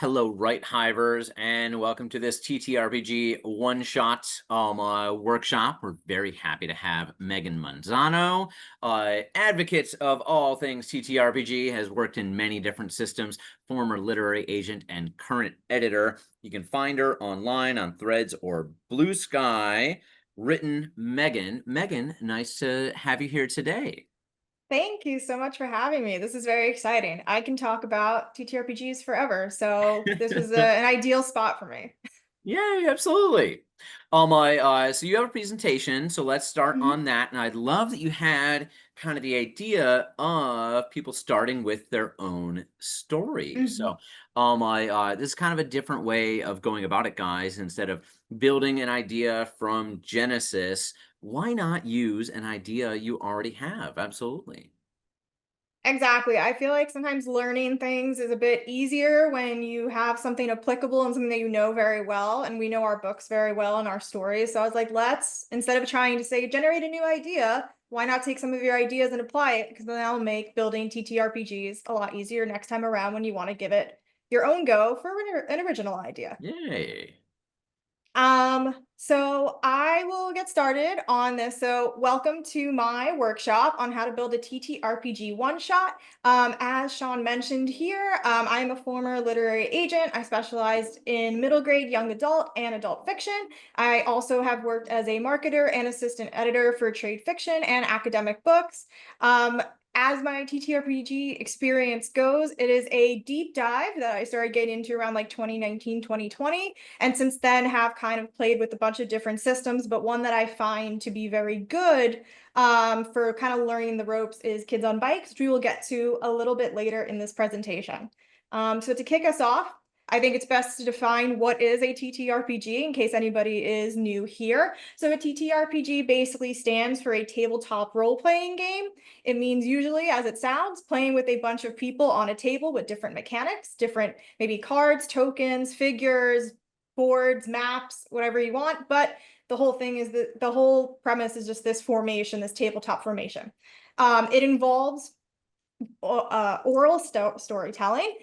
Hello, Right Hivers, and welcome to this TTRPG one-shot workshop. We're very happy to have Megan Manzano, advocate of all things TTRPG, has worked in many different systems, former literary agent and current editor. You can find her online on Threads or Blue Sky. Written Megan. Megan, nice to have you here today. Thank you so much for having me. This is very exciting. I can talk about TTRPGs forever, so this was an ideal spot for me. Yay, absolutely. So you have a presentation, so let's start Mhm. on that. And I'd love that you had kind of the idea of people starting with their own story. Mhm. So, this is kind of a different way of going about it, guys. Instead of building an idea from Genesis, why not use an idea you already have? Absolutely. Exactly. I feel like sometimes learning things is a bit easier when you have something applicable and something that you know very well. And we know our books very well and our stories. So I was like, let's, instead of trying to say, generate a new idea, why not take some of your ideas and apply it? Because then that'll make building TTRPGs a lot easier next time around when you want to give it your own go for an original idea. Yay. So I will get started on this. So welcome to my workshop on how to build a TTRPG one shot. As Sean mentioned here, I am a former literary agent. I specialized in middle grade, young adult, and adult fiction. I also have worked as a marketer and assistant editor for trade fiction and academic books. As my TTRPG experience goes, it is a deep dive that I started getting into around like 2019, 2020. And since then have kind of played with a bunch of different systems, but one that I find to be very good for kind of learning the ropes is Kids on Bikes, which we will get to a little bit later in this presentation. So to kick us off, I think it's best to define what is a TTRPG in case anybody is new here. So a TTRPG basically stands for a tabletop role-playing game. It means usually, as it sounds, playing with a bunch of people on a table with different mechanics, different maybe cards, tokens, figures, boards, maps, whatever you want. But the whole thing is that the whole premise is just this formation, this tabletop formation. It involves oral storytelling,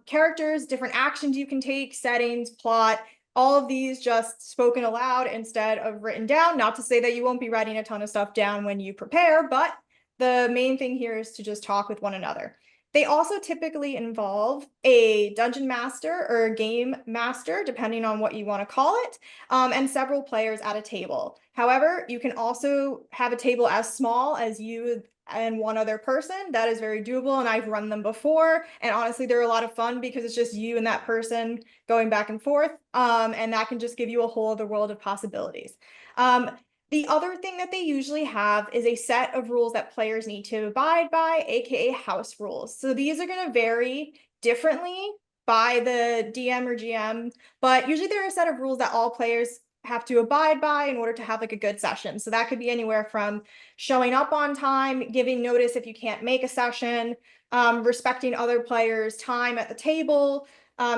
characters, different actions you can take, settings, plot, all of these just spoken aloud instead of written down. Not to say that you won't be writing a ton of stuff down when you prepare, but the main thing here is to just talk with one another. They also typically involve a dungeon master or a game master, depending on what you want to call it, and several players at a table. However, you can also have a table as small as you and one other person. That is very doable, and I've run them before. And honestly, they're a lot of fun because it's just you and that person going back and forth, and that can just give you a whole other world of possibilities. Um, the other thing that they usually have is a set of rules that players need to abide by, aka house rules. So these are going to vary differently by the DM or GM, but usually there are a set of rules that all players have to abide by in order to have like a good session. So that could be anywhere from showing up on time, giving notice if you can't make a session, respecting other players' time at the table,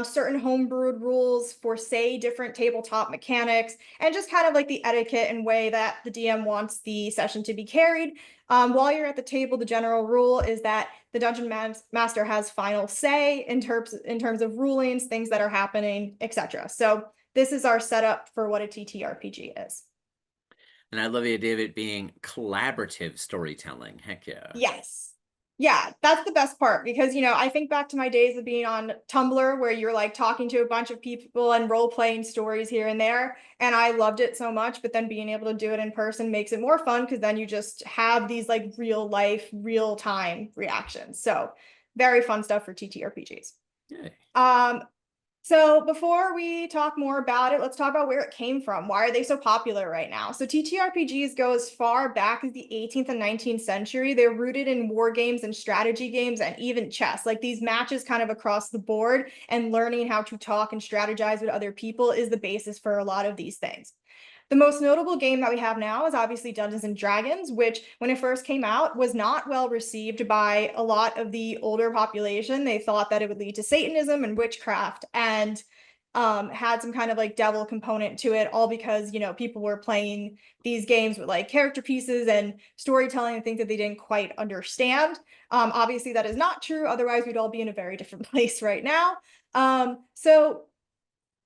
certain homebrewed rules for, say, different tabletop mechanics, and just kind of like the etiquette and way that the DM wants the session to be carried. While you're at the table, the general rule is that the dungeon master has final say in terms of rulings, things that are happening, etc. So this is our setup for what a TTRPG is. And I love the idea of it being collaborative storytelling. Heck yeah. Yes. Yeah, that's the best part because, I think back to my days of being on Tumblr where you're like talking to a bunch of people and role playing stories here and there. And I loved it so much, but then being able to do it in person makes it more fun because then you just have these like real life, real time reactions. So very fun stuff for TTRPGs. Yay. Um, so before we talk more about it, let's talk about where it came from. Why are they so popular right now? So TTRPGs go as far back as the 18th and 19th century. They're rooted in war games and strategy games and even chess. Like these matches kind of across the board, and learning how to talk and strategize with other people is the basis for a lot of these things. The most notable game that we have now is obviously Dungeons and Dragons, which when it first came out was not well received by a lot of the older population. They thought that it would lead to Satanism and witchcraft and had some kind of like devil component to it, all because, people were playing these games with like character pieces and storytelling and things that they didn't quite understand. Obviously, that is not true. Otherwise, we'd all be in a very different place right now. So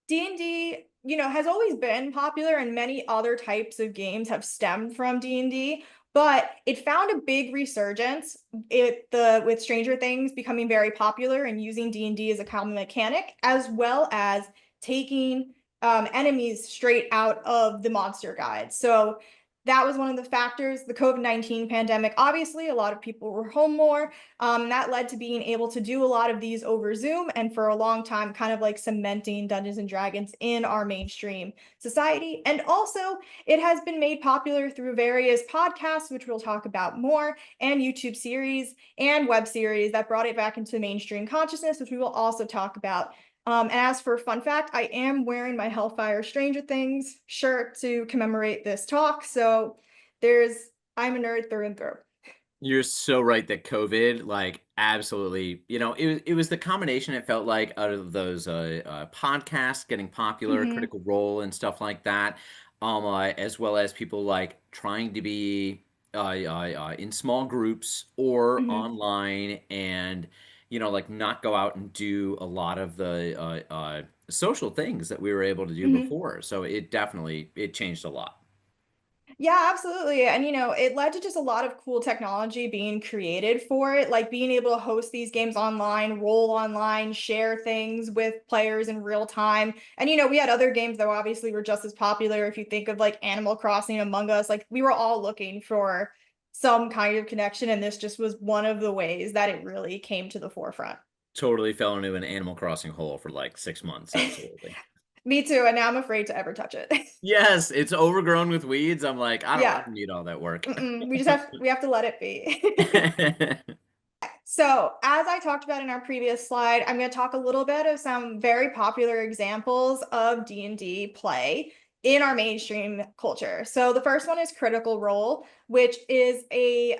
D&D, has always been popular, and many other types of games have stemmed from D&D, but it found a big resurgence with Stranger Things becoming very popular and using D&D as a common mechanic, as well as taking enemies straight out of the monster guide. So that was one of the factors. The COVID-19 pandemic, obviously, a lot of people were home more. That led to being able to do a lot of these over Zoom, and for a long time, kind of like cementing Dungeons and Dragons in our mainstream society. And also, it has been made popular through various podcasts, which we'll talk about more, and YouTube series and web series that brought it back into mainstream consciousness, which we will also talk about. And as for fun fact, I am wearing my Hellfire Stranger Things shirt to commemorate this talk. So I'm a nerd through and through. You're so right that COVID, like, absolutely, it was the combination, it felt like, out of those podcasts getting popular, Mm-hmm. Critical Role and stuff like that, as well as people like trying to be in small groups or Mm-hmm. online, and like not go out and do a lot of the social things that we were able to do Mm-hmm. before. So it changed a lot. Yeah, absolutely. And it led to just a lot of cool technology being created for it, like being able to host these games online, roll online, share things with players in real time. And we had other games that obviously were just as popular. If you think of like Animal Crossing, Among Us, like we were all looking for some kind of connection, and this just was one of the ways that it really came to the forefront. Totally fell into an Animal Crossing hole for like 6 months. Absolutely. Me too, and now I'm afraid to ever touch it. Yes, it's overgrown with weeds. I'm like, I Yeah. don't need all that work. We have to let it be. So, as I talked about in our previous slide, I'm going to talk a little bit of some very popular examples of D&D play in our mainstream culture. So, the first one is Critical Role, which is a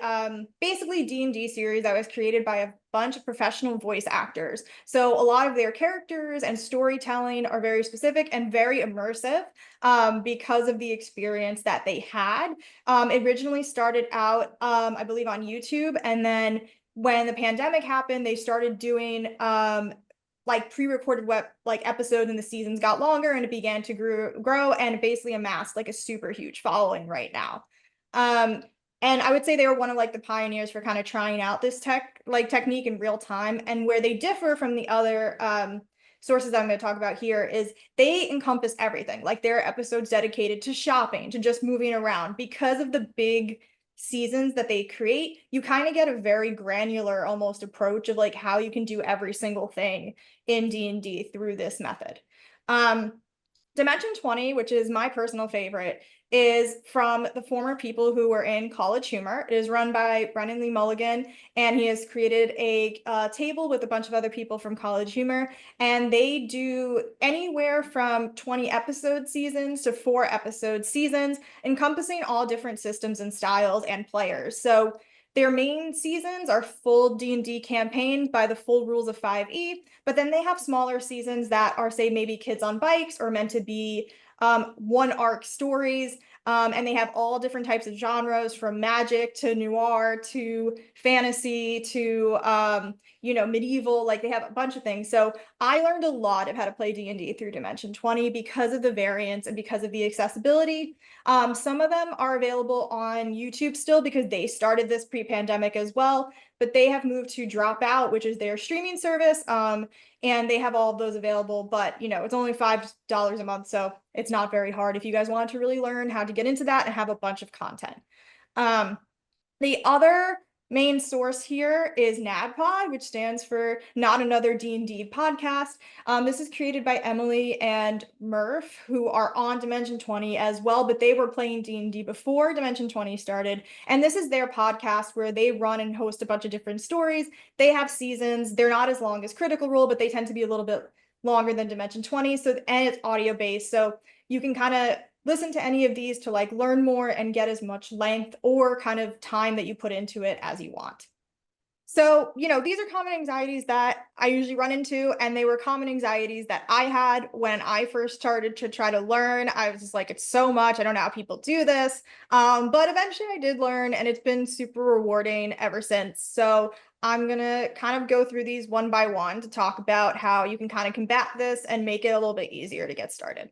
basically D&D series that was created by a bunch of professional voice actors. So, a lot of their characters and storytelling are very specific and very immersive because of the experience that they had. It originally started out, I believe, on YouTube, and then when the pandemic happened, they started doing like pre-recorded episodes, and the seasons got longer, and it began to grow and it basically amassed like a super huge following right now. Um, and I would say they were one of like the pioneers for kind of trying out this technique in real time. And where they differ from the other sources I'm going to talk about here is they encompass everything. Like there are episodes dedicated to shopping, to just moving around. Because of the big seasons that they create, you kind of get a very granular almost approach of like how you can do every single thing in D&D through this method. Um, Dimension 20, which is my personal favorite, is from the former people who were in College Humor. It is run by Brennan Lee Mulligan, and he has created a table with a bunch of other people from College Humor, and they do anywhere from 20 episode seasons to 4 episode seasons, encompassing all different systems and styles and players. So their main seasons are full D&D campaign by the full rules of 5e, but then they have smaller seasons that are, say, maybe kids on bikes or meant to be one arc stories. And they have all different types of genres, from magic to noir to fantasy to medieval. Like they have a bunch of things. So I learned a lot of how to play D&D through Dimension 20 because of the variants and because of the accessibility. Some of them are available on YouTube still because they started this pre-pandemic as well, but they have moved to Dropout, which is their streaming service. And they have all of those available, but it's only $5 a month, so it's not very hard if you guys want to really learn how to get into that and have a bunch of content. Um, the other main source here is NADPOD, which stands for Not Another D&D Podcast. This is created by Emily and Murph, who are on Dimension 20 as well, but they were playing D&D before Dimension 20 started. And this is their podcast where they run and host a bunch of different stories. They have seasons. They're not as long as Critical Role, but they tend to be a little bit longer than Dimension 20. And it's audio based. So you can kind of listen to any of these to like learn more and get as much length or kind of time that you put into it as you want. So, these are common anxieties that I usually run into, and they were common anxieties that I had when I first started to try to learn. I was just like, it's so much. I don't know how people do this. But eventually I did learn, and it's been super rewarding ever since. So, I'm going to kind of go through these one by one to talk about how you can kind of combat this and make it a little bit easier to get started.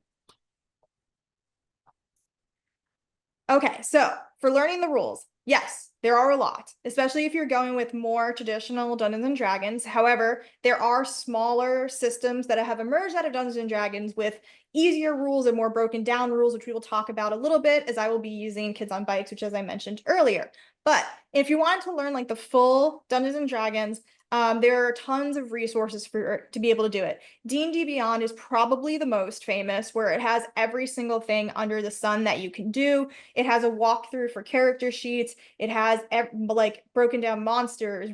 Okay, so for learning the rules, yes, there are a lot, especially if you're going with more traditional Dungeons and Dragons. However, there are smaller systems that have emerged out of Dungeons and Dragons with easier rules and more broken down rules, which we will talk about a little bit as I will be using Kids on Bikes, which as I mentioned earlier. But if you want to learn like the full Dungeons and Dragons, there are tons of resources to be able to do it. D&D Beyond is probably the most famous, where it has every single thing under the sun that you can do. It has a walkthrough for character sheets. It has like broken down monsters,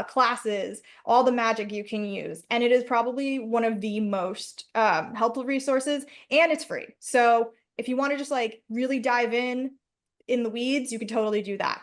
classes, all the magic you can use. And it is probably one of the most helpful resources, and it's free. So if you want to just like really dive in the weeds, you can totally do that.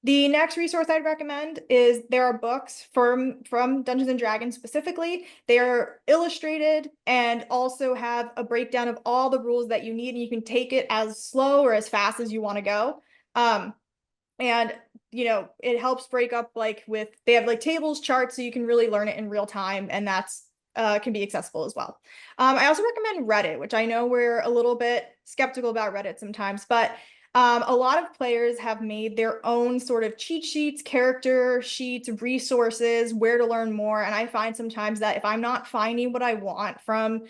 The next resource I'd recommend is there are books from Dungeons and Dragons specifically. They are illustrated and also have a breakdown of all the rules that you need, and you can take it as slow or as fast as you want to go. And it helps break up they have like tables, charts, so you can really learn it in real time, and that's can be accessible as well. I also recommend Reddit, which I know we're a little bit skeptical about Reddit sometimes, but a lot of players have made their own sort of cheat sheets, character sheets, resources, where to learn more. And I find sometimes that if I'm not finding what I want from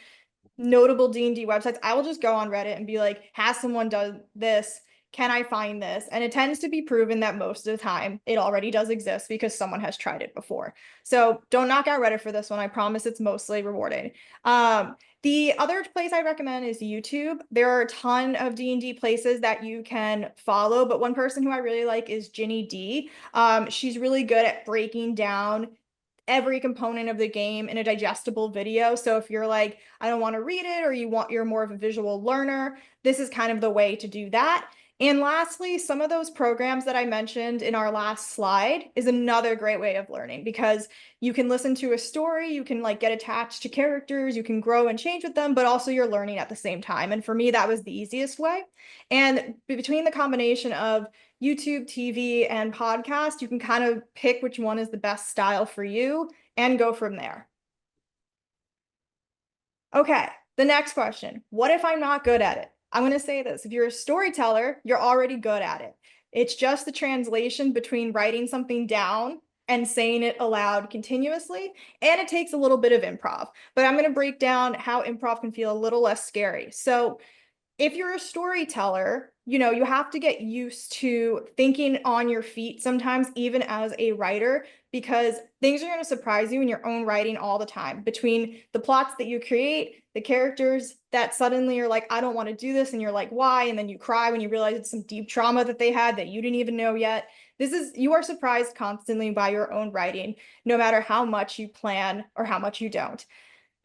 notable D&D websites, I will just go on Reddit and be like, has someone done this? Can I find this? And it tends to be proven that most of the time it already does exist because someone has tried it before. So don't knock out Reddit for this one. I promise it's mostly rewarding. The other place I recommend is YouTube. There are a ton of D&D places that you can follow, but one person who I really like is Ginny D. She's really good at breaking down every component of the game in a digestible video. So if you're like, I don't want to read it, or you're more of a visual learner, this is kind of the way to do that. And lastly, some of those programs that I mentioned in our last slide is another great way of learning, because you can listen to a story, you can like get attached to characters, you can grow and change with them, but also you're learning at the same time. And for me, that was the easiest way. And between the combination of YouTube, TV, and podcast, you can kind of pick which one is the best style for you and go from there. Okay, the next question. What if I'm not good at it? I'm going to say this. If you're a storyteller, you're already good at it. It's just the translation between writing something down and saying it aloud continuously, and it takes a little bit of improv. But I'm going to break down how improv can feel a little less scary. So if you're a storyteller, you have to get used to thinking on your feet sometimes, even as a writer, because things are going to surprise you in your own writing all the time. Between the plots that you create, the characters that suddenly are like, I don't want to do this, and you're like, why? And then you cry when you realize it's some deep trauma that they had that you didn't even know yet. You are surprised constantly by your own writing, no matter how much you plan or how much you don't.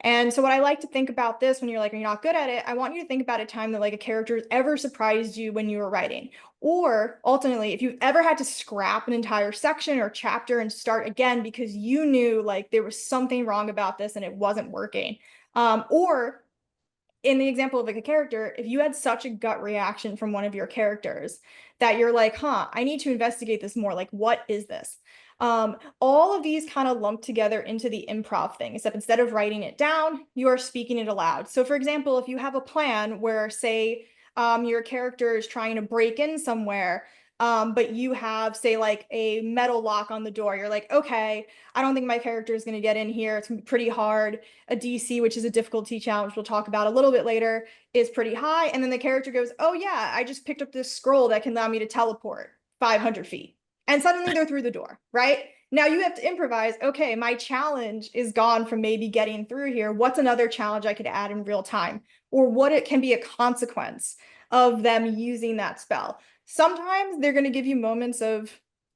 And so what I like to think about this when you're like, you're not good at it, I want you to think about a time that like a character has ever surprised you when you were writing. Or alternately, if you've ever had to scrap an entire section or chapter and start again because you knew like there was something wrong about this and it wasn't working. Or in the example of like a character, if you had such a gut reaction from one of your characters that you're like, I need to investigate this more. Like, what is this? All of these kind of lump together into the improv thing, except instead of writing it down, you are speaking it aloud. So, for example, if you have a plan where, say, your character is trying to break in somewhere, but you have, say, like a metal lock on the door, you're like, okay, I don't think my character is going to get in here. It's pretty hard. A DC, which is a difficulty challenge we'll talk about a little bit later, is pretty high. And then the character goes, oh, yeah, I just picked up this scroll that can allow me to teleport 500 feet. And suddenly they're through the door, right? Now you have to improvise. Okay, my challenge is gone from maybe getting through here. What's another challenge I could add in real time? Or what it can be a consequence of them using that spell. Sometimes they're going to give you moments of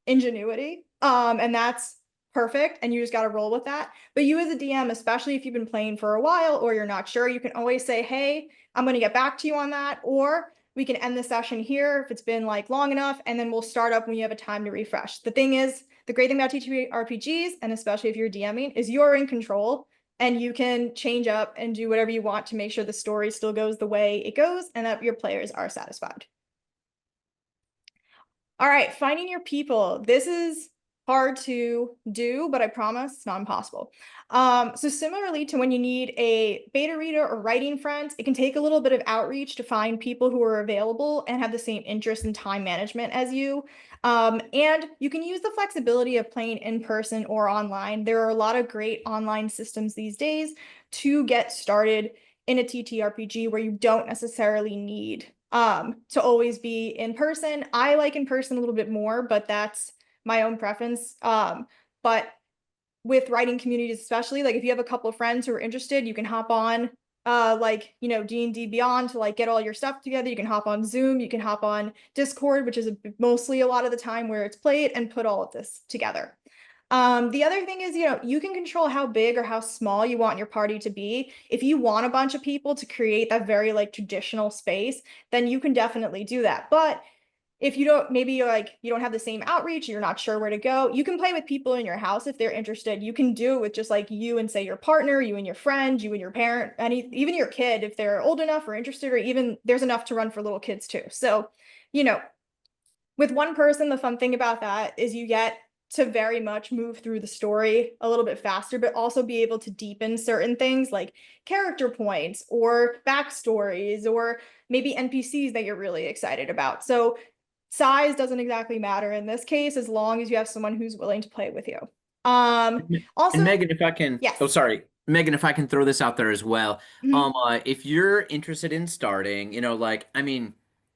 ingenuity, and that's perfect, and you just got to roll with that. But you as a DM, especially if you've been playing for a while or you're not sure, you can always say, hey, I'm going to get back to you on that. Or We can end the session here if it's been like long enough, and then we'll start up when you have a time to refresh. The thing is, the great thing about TTRPGs, and especially if you're DMing, is you're in control and you can change up and do whatever you want to make sure the story still goes the way it goes and that your players are satisfied. All right, finding your people. This is hard to do, but I promise it's not impossible. So similarly to when you need a beta reader or writing friends, it can take a little bit of outreach to find people who are available and have the same interest in time management as you. And you can use the flexibility of playing in person or online. There are a lot of great online systems these days to get started in a TTRPG where you don't necessarily need to always be in person. I like in person a little bit more, but that's my own preference. But with writing communities, especially, like if you have a couple of friends who are interested, you can hop on like D&D Beyond to like get all your stuff together. You can hop on Zoom, you can hop on Discord, which is mostly a lot of the time where it's played, and put all of this together. The other thing is, you can control how big or how small you want your party to be. If you want a bunch of people to create that very like traditional space, then you can definitely do that. But if you don't, maybe you're like, you don't have the same outreach, you're not sure where to go, you can play with people in your house if they're interested. You can do it with just like you and say your partner, you and your friend, you and your parent, even your kid, if they're old enough or interested, or even there's enough to run for little kids too. So, you know, with one person, the fun thing about that is you get to very much move through the story a little bit faster, but also be able to deepen certain things like character points or backstories or maybe NPCs that you're really excited about. So size doesn't exactly matter in this case, as long as you have someone who's willing to play with you. And Also, Megan, if I can, yes. oh, sorry, Megan, if I can throw this out there as well. Mhm. If you're interested in starting, like, I mean,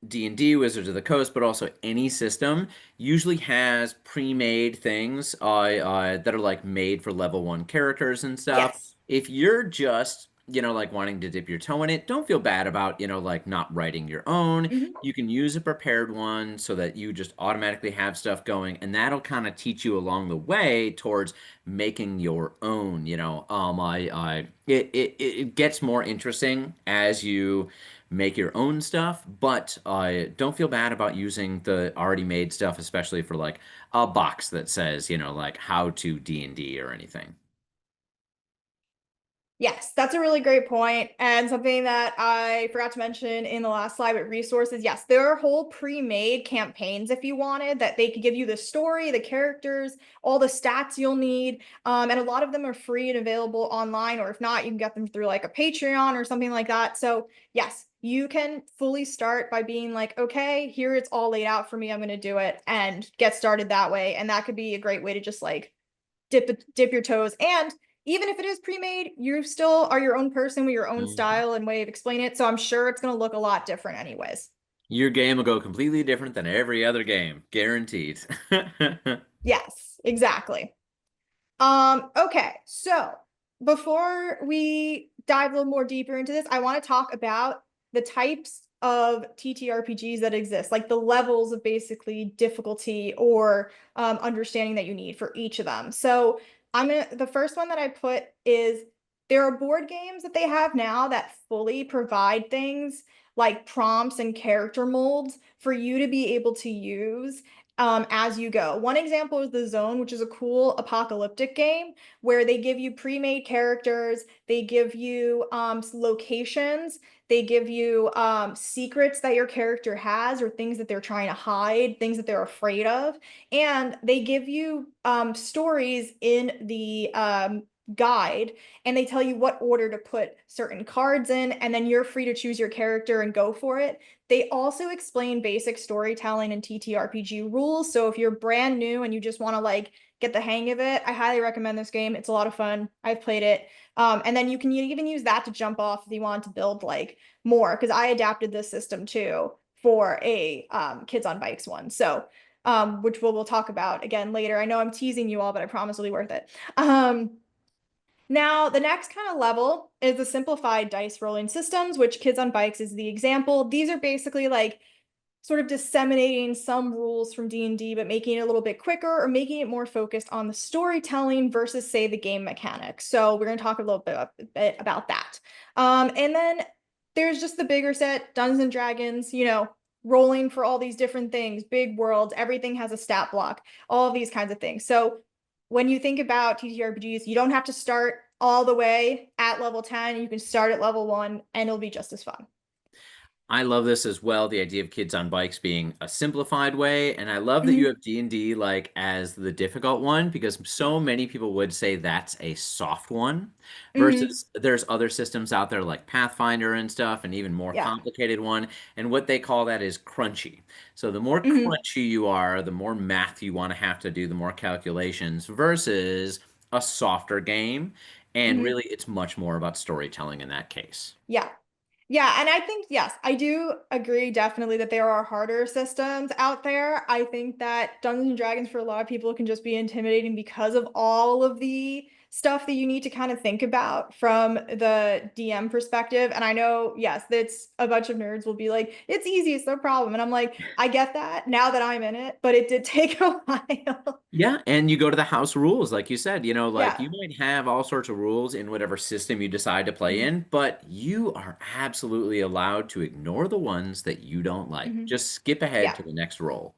D&D, Wizards of the Coast, but also any system usually has pre-made things that are like made for level one characters and stuff. Yes. If you're just, like wanting to dip your toe in it, don't feel bad about, like not writing your own. Mhm. You can use a prepared one so that you just automatically have stuff going, and that'll kind of teach you along the way towards making your own. It gets more interesting as you make your own stuff, but don't feel bad about using the already made stuff, especially for like a box that says, like how to D&D or anything. Yes, that's a really great point. And something that I forgot to mention in the last slide with resources. Yes, there are whole pre-made campaigns if you wanted that they could give you the story, the characters, all the stats you'll need. And a lot of them are free and available online, or if not, you can get them through like a Patreon or something like that. So yes, you can fully start by being like, okay, here it's all laid out for me. I'm going to do it and get started that way. And that could be a great way to just like dip your toes. And even if it is pre-made, you still are your own person with your own Mhm. style and way of explaining it. So I'm sure it's going to look a lot different anyways. Your game will go completely different than every other game, guaranteed. Yes, exactly. Okay, so before we dive a little more deeper into this, I want to talk about the types of TTRPGs that exist, like the levels of basically difficulty or understanding that you need for each of them. So the first one that I put is there are board games that they have now that fully provide things like prompts and character molds for you to be able to use as you go. One example is The Zone, which is a cool apocalyptic game where they give you pre-made characters, they give you locations, they give you secrets that your character has or things that they're trying to hide, things that they're afraid of, and they give you stories in the guide, and they tell you what order to put certain cards in, and then you're free to choose your character and go for it. They also explain basic storytelling and TTRPG rules. So if you're brand new and you just want to like get the hang of it, I highly recommend this game. It's a lot of fun. I've played it. And then you can even use that to jump off if you want to build like more, because I adapted this system too for a Kids on Bikes one. So which we'll talk about again later. I know I'm teasing you all, but I promise it'll be worth it. Now, the next kind of level is the simplified dice rolling systems, which Kids on Bikes is the example. These are basically like sort of disseminating some rules from D&D, but making it a little bit quicker or making it more focused on the storytelling versus, say, the game mechanics. So we're going to talk a little bit about that. And then there's just the bigger set, Dungeons and Dragons, rolling for all these different things, big worlds, everything has a stat block, all of these kinds of things. So when you think about TTRPGs, you don't have to start all the way at level 10. You can start at level 1 and it'll be just as fun. I love this as well, the idea of kids on bikes being a simplified way, and I love that you Hmm. have D&D like as the difficult one because so many people would say that's a soft one Hmm. versus there's other systems out there like Pathfinder and stuff and even more Yeah. complicated one, and what they call that is crunchy. So the more Hmm. crunchy you are, the more math you want to have to do, the more calculations versus a softer game, and Hmm. really it's much more about storytelling in that case. Yeah. Yeah, and I think, yes, I do agree definitely that there are harder systems out there. I think that Dungeons and Dragons for a lot of people can just be intimidating because of all of the stuff that you need to kind of think about from the DM perspective. And I know, yes, that's a bunch of nerds will be like, it's easy, it's no problem. And I'm like, I get that now that I'm in it, but it did take a while. Yeah, and you go to the house rules, like you said, like Yeah. you might have all sorts of rules in whatever system you decide to play Hmm. in, but you are absolutely allowed to ignore the ones that you don't like. Hmm. Just skip ahead Yeah. to the next roll.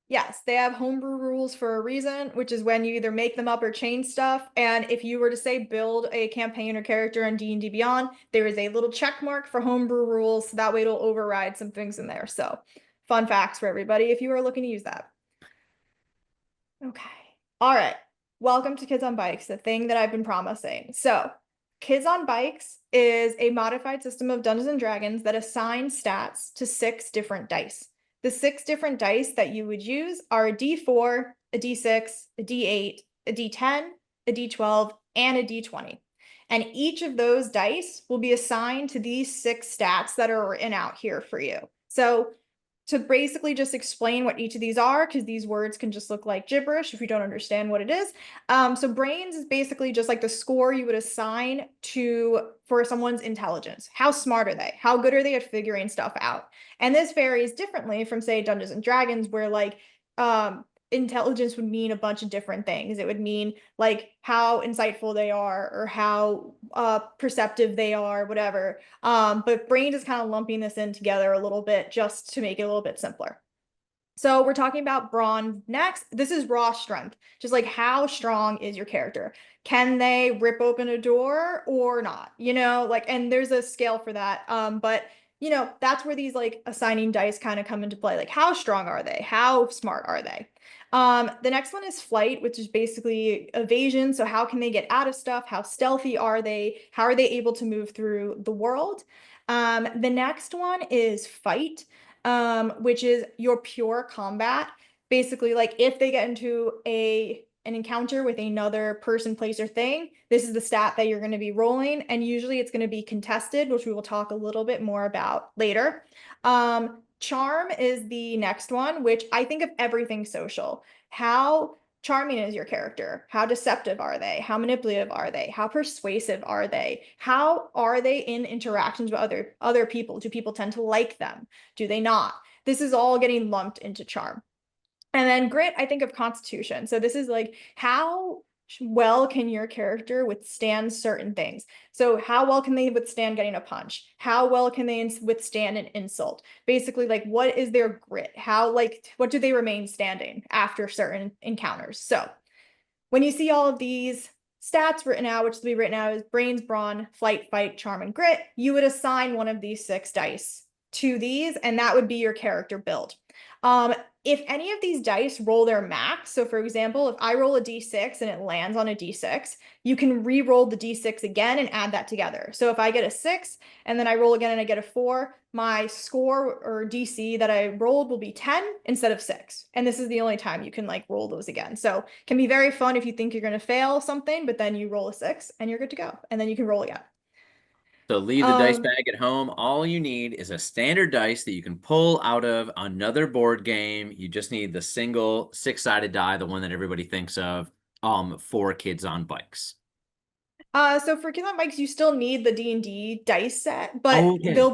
Yes, they have homebrew rules for a reason, which is when you either make them up or change stuff. And if you were to say build a campaign or character in D&D Beyond, there is a little check mark for homebrew rules, so that way it'll override some things in there. So, fun facts for everybody if you are looking to use that. Okay. All right. Welcome to Kids on Bikes, the thing that I've been promising. So, Kids on Bikes is a modified system of Dungeons and Dragons that assigns stats to 6 different dice. The 6 different dice that you would use are a D4, a D6, a D8, a D10, a D12, and a D20. And each of those dice will be assigned to these 6 stats that are written out here for you. So, to basically just explain what each of these are, because these words can just look like gibberish if you don't understand what it is. So brains is basically just like the score you would assign to for someone's intelligence. How smart are they? How good are they at figuring stuff out? And this varies differently from, say, Dungeons and Dragons, where like intelligence would mean a bunch of different things. It would mean like how insightful they are or how perceptive they are, whatever. But Brains is kind of lumping this in together a little bit just to make it a little bit simpler. So we're talking about brawn next. This is raw strength, just like how strong is your character? Can they rip open a door or not? Like, and there's a scale for that. But that's where these like assigning dice kind of come into play. Like, how strong are they? How smart are they? The next one is flight, which is basically evasion. So how can they get out of stuff? How stealthy are they? How are they able to move through the world? The next one is fight, which is your pure combat. Basically, like if they get into an encounter with another person, place, or thing, this is the stat that you're going to be rolling, and usually it's going to be contested, which we will talk a little bit more about later. Charm is the next one, which I think of everything social. How charming is your character? How deceptive are they? How manipulative are they? How persuasive are they? How are they in interactions with other people? Do people tend to like them? Do they not? This is all getting lumped into charm. And then grit, I think of constitution. So this is like how well can your character withstand certain things? So how well can they withstand getting a punch? How well can they withstand an insult? Basically, like what is their grit? How like what do they remain standing after certain encounters? So when you see all of these stats written out, which will be written out as brains, brawn, flight, fight, charm, and grit, you would assign one of these 6 dice to these, and that would be your character build. Um, if any of these dice roll their max, so for example, if I roll a d6 and it lands on a d6, you can re-roll the d6 again and add that together. So if I get a 6 and then I roll again and I get a 4, my score or DC that I rolled will be 10 instead of 6. And this is the only time you can like roll those again. So it can be very fun if you think you're going to fail something, but then you roll a 6 and you're good to go. And then you can roll again. So leave the dice Um, bag at home. All you need is a standard dice that you can pull out of another board game. You just need the single six-sided die, the one that everybody thinks of, for kids on bikes. so for Kids on Bikes, you still need the D&D dice set, but Okay. they'll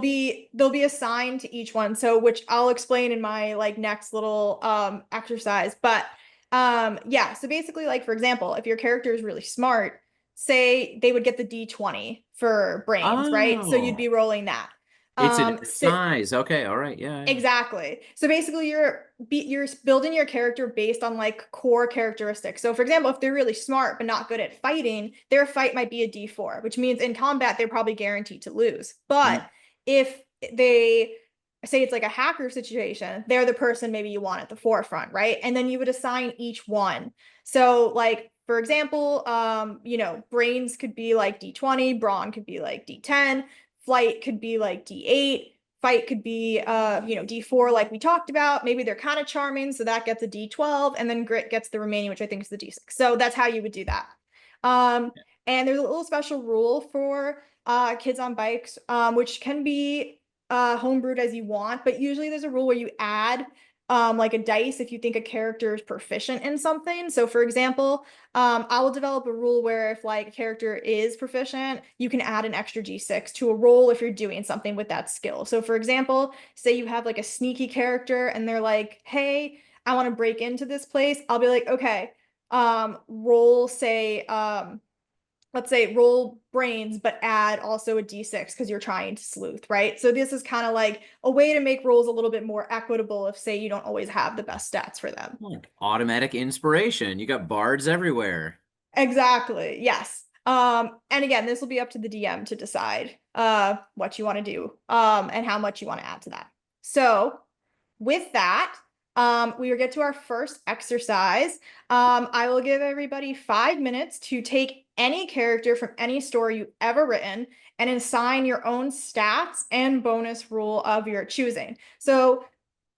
be assigned to each one. So which I'll explain in my like next little exercise. But yeah, so basically like for example, if your character is really smart, say they would get the D20 for brains, right? So you'd Oh, be rolling that. It's a So size. Okay, all right, yeah, yeah. exactly. So basically, you're building your character based on like core characteristics. So for example, if they're really smart but not good at fighting, their fight might be a D4, which means in combat they're probably guaranteed to lose. But Mm, if they say it's like a hacker situation, they're the person maybe you want at the forefront, right? And then you would assign each one. So like for example, brains could be like D20, brawn could be like D10, flight could be like D8, fight could be D4 like we talked about. Maybe they're kind of charming, so that gets a D12, and then grit gets the remaining, which I think is the D6. So that's how you would do that. um and there's a little special rule for kids on bikes, which can be homebrewed as you want, but usually there's a rule where you add like a dice if you think a character is proficient in something. So for example, I will develop a rule where if like a character is proficient, you can add an extra d6 to a roll if you're doing something with that skill. So for example, say you have like a sneaky character and they're like, hey, I want to break into this place. I'll be like, okay, roll say let's say roll brains, but add also a d6 because you're trying to sleuth, right? So this is kind of like a way to make rolls a little bit more equitable if say you don't always have the best stats for them. like automatic inspiration. You got bards everywhere. Exactly. Yes. And again, this will be up to the DM to decide what you want to do and how much you want to add to that. So with that, we will get to our first exercise. I will give everybody 5 minutes to take any character from any story you've ever written and assign your own stats and bonus rule of your choosing. So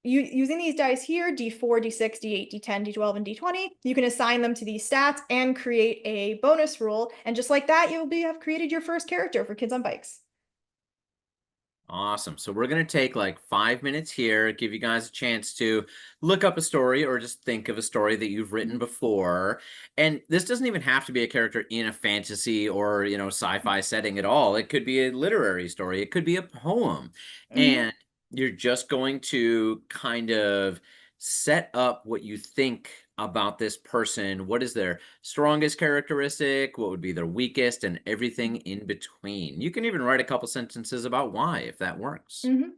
using these dice here, D4, D6, D8, D10, D12, and D20, you can assign them to these stats and create a bonus rule. And just like that, have created your first character for Kids on Bikes. Awesome. So we're going to take like 5 minutes here, give you guys a chance to look up a story or just think of a story that you've written before. And this doesn't even have to be a character in a fantasy or, sci-fi setting at all. It could be a literary story. It could be a poem. Mm-hmm. And you're just going to kind of set up what you think about this person. What is their strongest characteristic? What would be their weakest, and everything in between? You can even write a couple sentences about why, if that works. Mm-hmm.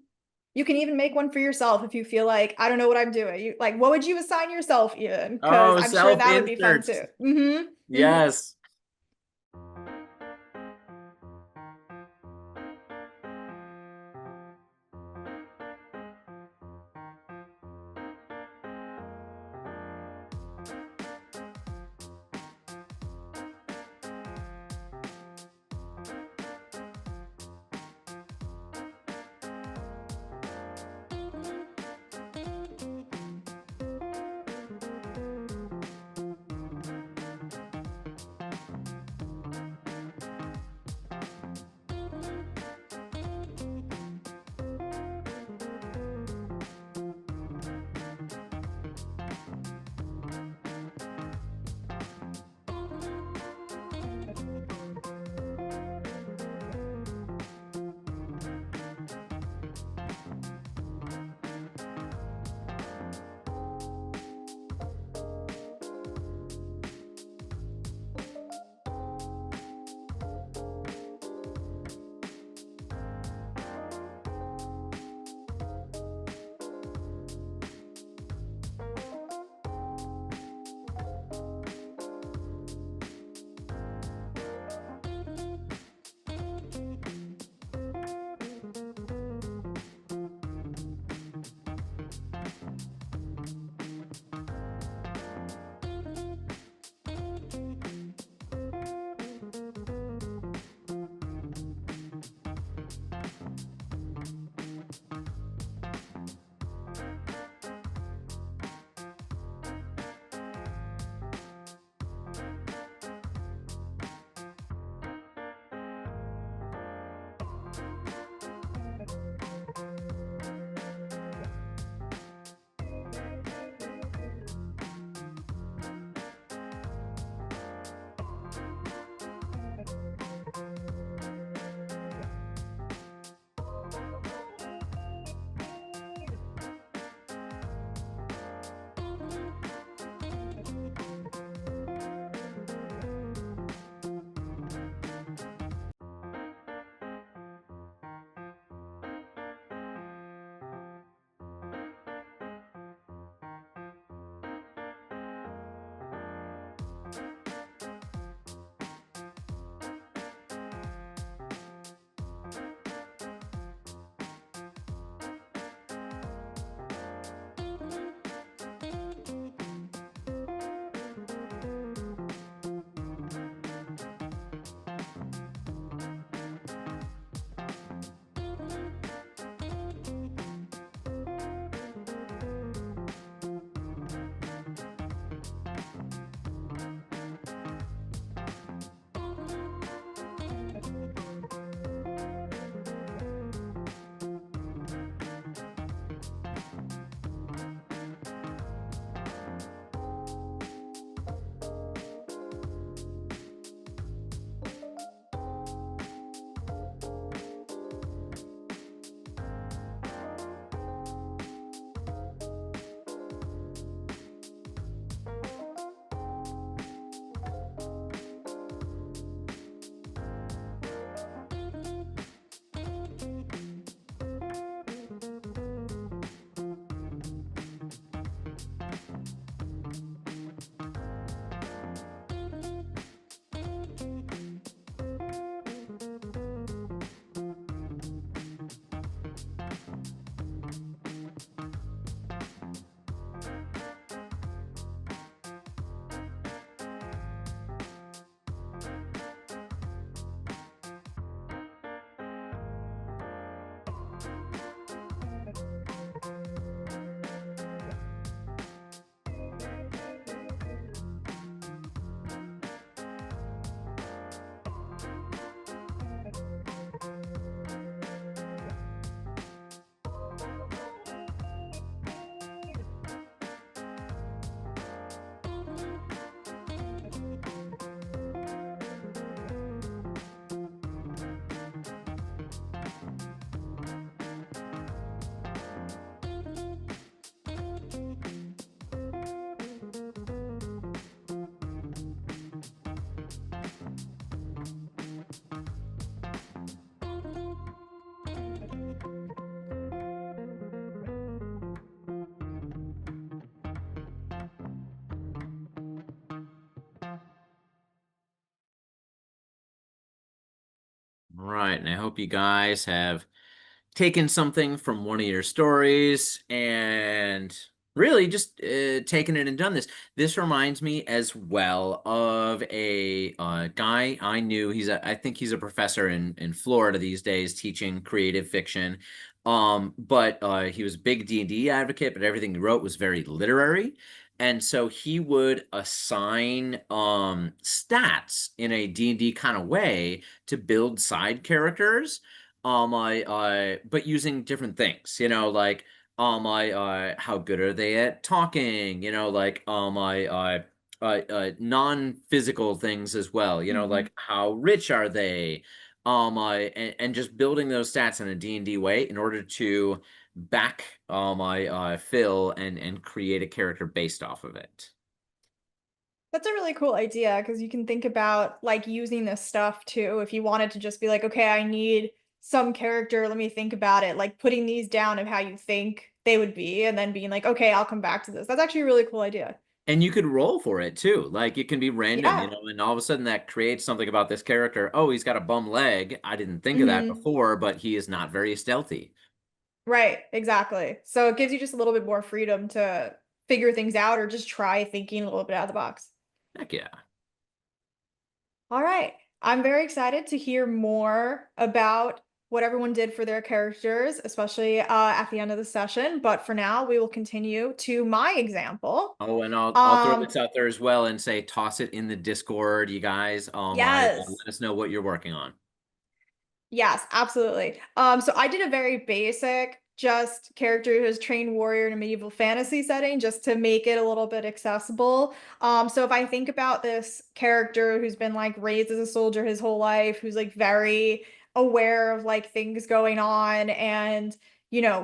You can even make one for yourself if you feel like, I don't know what I'm doing. You like, what would you assign yourself, even? Because Oh, I'm sure self that would be fun inserts. too. Mm-hmm. Mm-hmm. Yes. Right, and I hope you guys have taken something from one of your stories and really just taken it and done this. This reminds me as well of a guy I knew. I think he's a professor in Florida these days, teaching creative fiction. But he was a big D&D advocate, but everything he wrote was very literary. And so he would assign stats in a D&D kind of way to build side characters, but using different things, like how good are they at talking, non-physical things as well, Mhm. like how rich are they, and just building those stats in a D&D way in order to back I fill and create a character based off of it. That's a really cool idea because you can think about like using this stuff too. If you wanted to just be like, okay, I need some character, let me think about it, like putting these down of how you think they would be, and then being like, okay, I'll come back to this. That's actually a really cool idea. And you could roll for it too. Like it can be random, Yeah. and all of a sudden that creates something about this character. Oh, he's got a bum leg. I didn't think of that Hmm. before, but he is not very stealthy. Right, exactly. So it gives you just a little bit more freedom to figure things out or just try thinking a little bit out of the box. Heck yeah. All right. I'm very excited to hear more about what everyone did for their characters, especially at the end of the session. But for now, we will continue to my example. Oh, and I'll throw Um, this out there as well and say toss it in the Discord, you guys. yes. Let us know what you're working on. Yes, absolutely. So I did a very basic, just character who's trained warrior in a medieval fantasy setting, just to make it a little bit accessible. So if I think about this character who's been like raised as a soldier his whole life, who's like very aware of like things going on and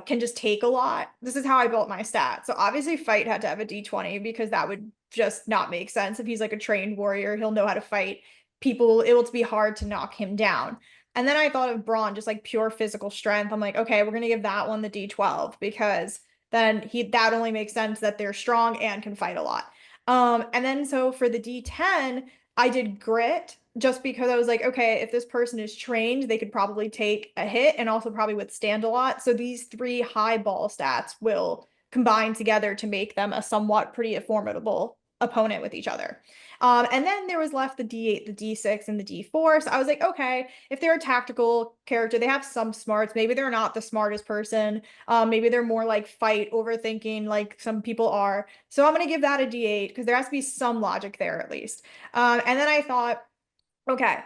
can just take a lot. This is how I built my stat. So obviously fight had to have a D20 because that would just not make sense. If he's like a trained warrior, he'll know how to fight people. It will be hard to knock him down. And then I thought of brawn, just like pure physical strength. I'm like, okay, we're gonna give that one the D12 because then that only makes sense that they're strong and can fight a lot. And then so for the D10, I did grit just because I was like, okay, if this person is trained, they could probably take a hit and also probably withstand a lot. So these three high ball stats will combine together to make them a somewhat pretty formidable opponent with each other. And then there was left the D8, the D6, and the D4. So I was like, okay, if they're a tactical character, they have some smarts. Maybe they're not the smartest person. Maybe they're more like fight, overthinking, like some people are. So I'm gonna give that a D8 because there has to be some logic there at least. And then I thought, okay,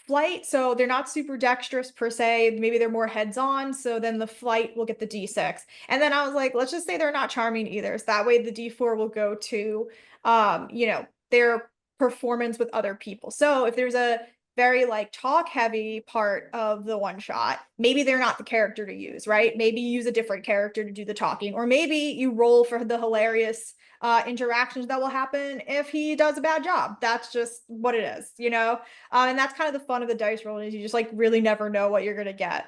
flight. So they're not super dexterous per se. Maybe they're more heads on. So then the flight will get the D6. And then I was like, let's just say they're not charming either. So that way the D4 will go to, their performance with other people. So if there's a very like talk heavy part of the one shot, maybe they're not the character to use, right? Maybe you use a different character to do the talking, or maybe you roll for the hilarious interactions that will happen if he does a bad job. That's just what it is. And that's kind of the fun of the dice roll is you just like really never know what you're gonna get.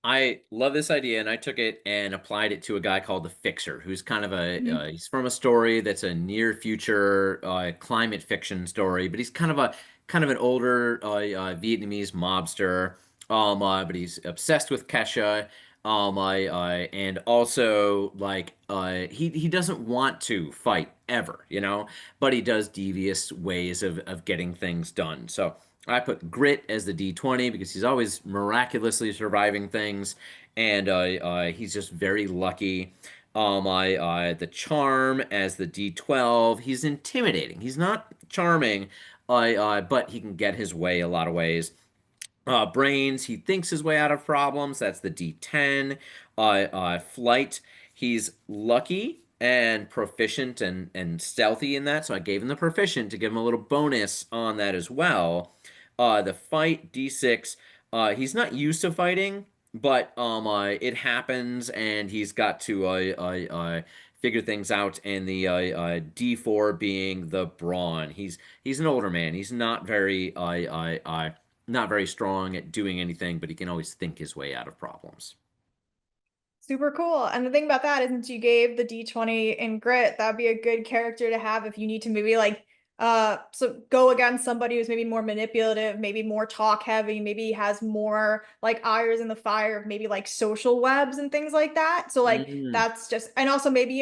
I love this idea, and I took it and applied it to a guy called the Fixer, who's kind of Mhm. he's from a story that's a near future climate fiction story, but he's kind of an older Vietnamese mobster, but he's obsessed with Kesha, and also like he doesn't want to fight ever, but he does devious ways of getting things done. So I put grit as the D20 because he's always miraculously surviving things, and he's just very lucky. I The charm as the D12. He's intimidating. He's not charming, but he can get his way a lot of ways. Brains, he thinks his way out of problems. That's the D10. Flight, he's lucky and proficient and stealthy in that. So I gave him the proficient to give him a little bonus on that as well. The fight, D6. He's not used to fighting, but it happens, and he's got to figure things out. And the D4 being the brawn. He's an older man. He's not very strong at doing anything, but he can always think his way out of problems. Super cool. And the thing about that is, since you gave the D20 in grit, that'd be a good character to have if you need to maybe like So go against somebody who's maybe more manipulative, maybe more talk heavy, maybe has more like irons in the fire of maybe like social webs and things like that. So like Mm. that's just, and also maybe,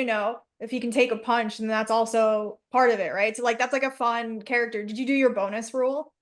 if he can take a punch, then that's also part of it, right? So like that's like a fun character. Did you do your bonus rule?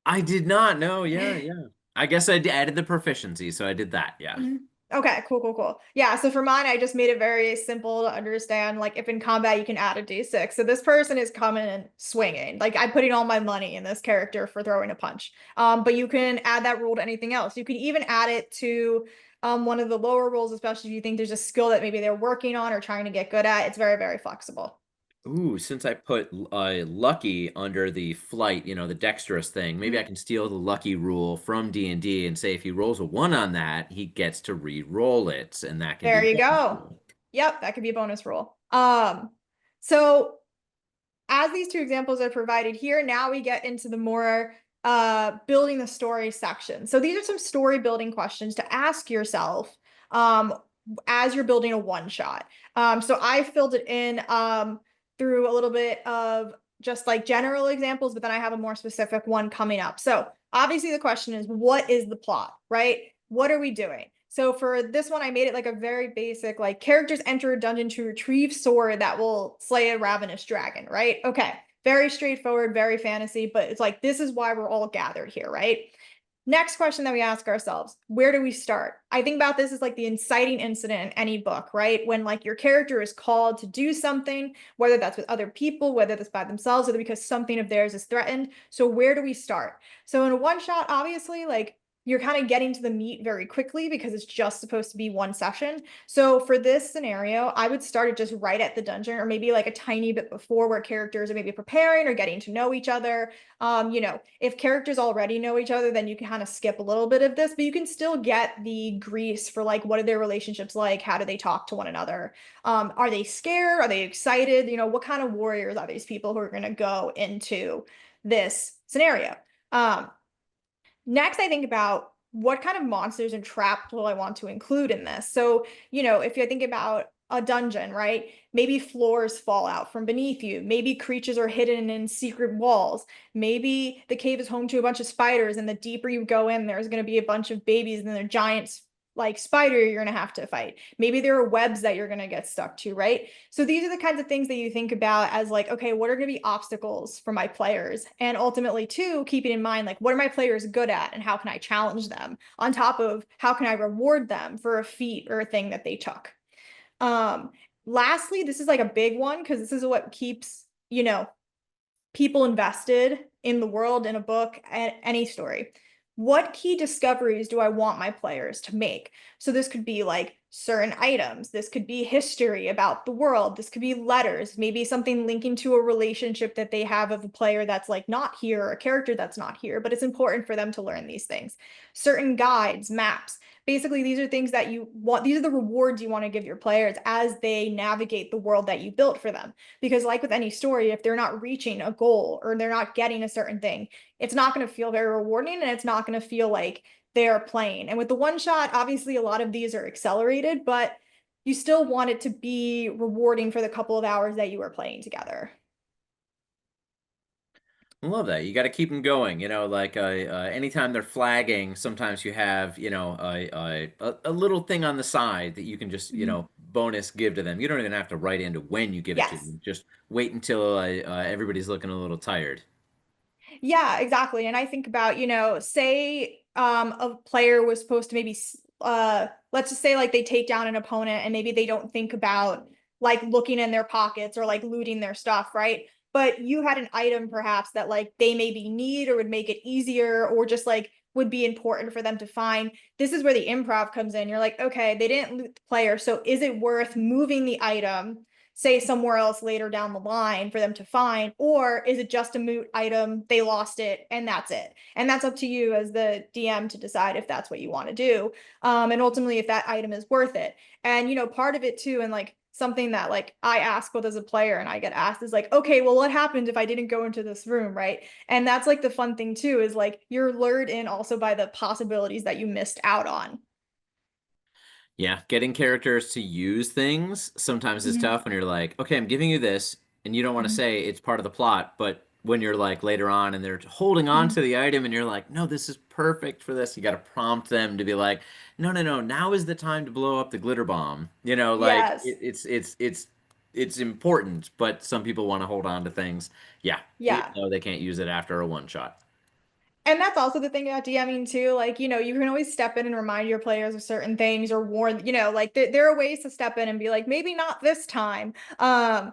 I did not know. Yeah, yeah. I guess added the proficiency, so I did that. Yeah. Mhm. Okay, cool, cool, cool. Yeah, so for mine, I just made it very simple to understand. Like, if in combat, you can add a d6. So this person is coming and swinging. Like, I'm putting all my money in this character for throwing a punch. But you can add that rule to anything else. You can even add it to one of the lower rules, especially if you think there's a skill that maybe they're working on or trying to get good at. It's very, very flexible. Ooh, since I put lucky under the flight, the dexterous thing, maybe I Mhm. can steal the lucky rule from D&D and say if he rolls a one on that, he gets to re-roll it, and that can be There you bonus go. roll. Yep, that could be a bonus rule. So as these two examples are provided here, now we get into the more building the story section. So these are some story building questions to ask yourself um, as you're building a one shot. So I filled it in through a little bit of just like general examples, but then I have a more specific one coming up. So obviously the question is, what is the plot, right? What are we doing? So for this one, I made it like a very basic, like characters enter a dungeon to retrieve sword that will slay a ravenous dragon, right? Okay, very straightforward, very fantasy, but it's like, this is why we're all gathered here, right? Next question that we ask ourselves, where do we start? I think about this as like the inciting incident in any book, right? When like your character is called to do something, whether that's with other people, whether that's by themselves, or because something of theirs is threatened. So where do we start? So in a one shot, obviously, like you're kind of getting to the meat very quickly because it's just supposed to be one session. So for this scenario, I would start it just right at the dungeon or maybe like a tiny bit before where characters are maybe preparing or getting to know each other. If characters already know each other, then you can kind of skip a little bit of this, but you can still get the grease for like what are their relationships like? How do they talk to one another? Are they scared? Are they excited? What kind of warriors are these people who are going to go into this scenario? Um, Next, I think about what kind of monsters and traps will I want to include in this. So, if you think about a dungeon, right? Maybe floors fall out from beneath you. Maybe creatures are hidden in secret walls. Maybe the cave is home to a bunch of spiders, and the deeper you go in, there's going to be a bunch of babies, and they're giants like spider you're going to have to fight. Maybe there are webs that you're going to get stuck to, right? So these are the kinds of things that you think about as like, okay, what are going to be obstacles for my players? And ultimately, too, keeping in mind, like, what are my players good at and how can I challenge them? On top of how can I reward them for a feat or a thing that they took? Um, Lastly, this is like a big one because this is what keeps, people invested in the world, in a book, any story. What key discoveries do I want my players to make? So this could be like certain items. This could be history about the world. This could be letters, maybe something linking to a relationship that they have of a player that's like not here or a character that's not here, but it's important for them to learn these things. Certain guides, maps. Basically, these are things that you want, these are the rewards you want to give your players as they navigate the world that you built for them. Because, like with any story, if they're not reaching a goal or they're not getting a certain thing, it's not going to feel very rewarding and it's not going to feel like they're playing. And with the one shot, obviously, a lot of these are accelerated, but you still want it to be rewarding for the couple of hours that you are playing together. I love that. You got to keep them going. Like anytime they're flagging, sometimes you have, a little thing on the side that you can just, Mhm. bonus give to them. You don't even have to write into when you give it to Yes. them. Just wait until everybody's looking a little tired. Yeah, exactly. And I think about, say a player was supposed to maybe let's just say like they take down an opponent and maybe they don't think about like looking in their pockets or like looting their stuff, right? But you had an item perhaps that like they maybe need or would make it easier or just like would be important for them to find. This is where the improv comes in. You're like, okay, they didn't loot the player, so is it worth moving the item say somewhere else later down the line for them to find, or is it just a moot item, they lost it and that's it? And that's up to you as the DM to decide if that's what you want to do, and ultimately if that item is worth it. And part of it too, and like something that like I ask both as a player and I get asked is like, okay, well, what happened if I didn't go into this room, right? And that's like the fun thing too, is like you're lured in also by the possibilities that you missed out on. Yeah, getting characters to use things sometimes is Mhm. tough when you're like, okay, I'm giving you this, and you don't want to Mhm. say it's part of the plot, but when you're like later on and they're holding on to the item and you're like, no, this is perfect for this. You got to prompt them to be like, no, no, no, now is the time to blow up the glitter bomb. Like Yes. it's important, but some people want to hold on to things. Yeah, even Yeah. though they can't use it after a one shot. And that's also the thing about DMing too. Like, you can always step in and remind your players of certain things or warn, like there are ways to step in and be like, maybe not this time. And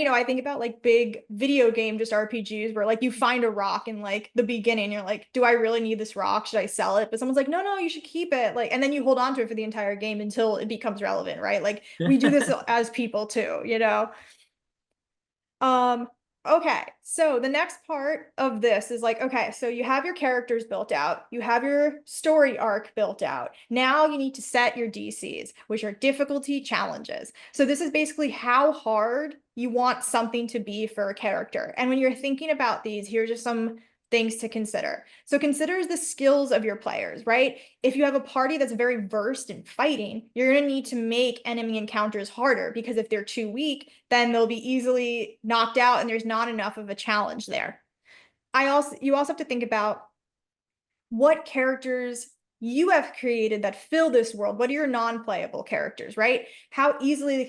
I think about like big video game, just RPGs where like you find a rock in like the beginning, you're like, do I really need this rock? Should I sell it? But someone's like, no, no, you should keep it. Like, and then you hold on to it for the entire game until it becomes relevant, right? Like we do this as people too. Um, okay, so the next part of this is like, okay, so you have your characters built out, you have your story arc built out. Now you need to set your DCs, which are difficulty challenges. So this is basically how hard you want something to be for a character. And when you're thinking about these, here's just some things to consider. So consider the skills of your players, right? If you have a party that's very versed in fighting, you're going to need to make enemy encounters harder because if they're too weak, then they'll be easily knocked out and there's not enough of a challenge there. You also have to think about what characters you have created that fill this world. What are your non-playable characters, right? How easily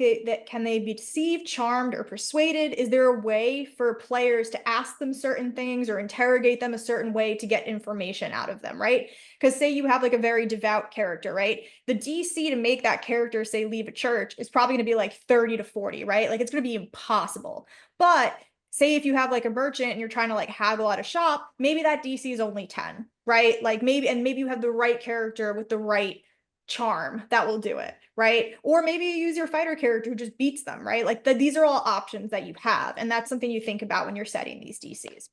can they be deceived, charmed, or persuaded? Is there a way for players to ask them certain things or interrogate them a certain way to get information out of them, right? Because say you have like a very devout character, right? The DC to make that character say leave a church is probably going to be like 30 to 40, right? Like it's going to be impossible. But say if you have like a merchant and you're trying to like haggle at a shop, maybe that DC is only 10, right? Like maybe you have the right character with the right charm that will do it, right? Or maybe you use your fighter character who just beats them, right? Like these are all options that you have. And that's something you think about when you're setting these DCs.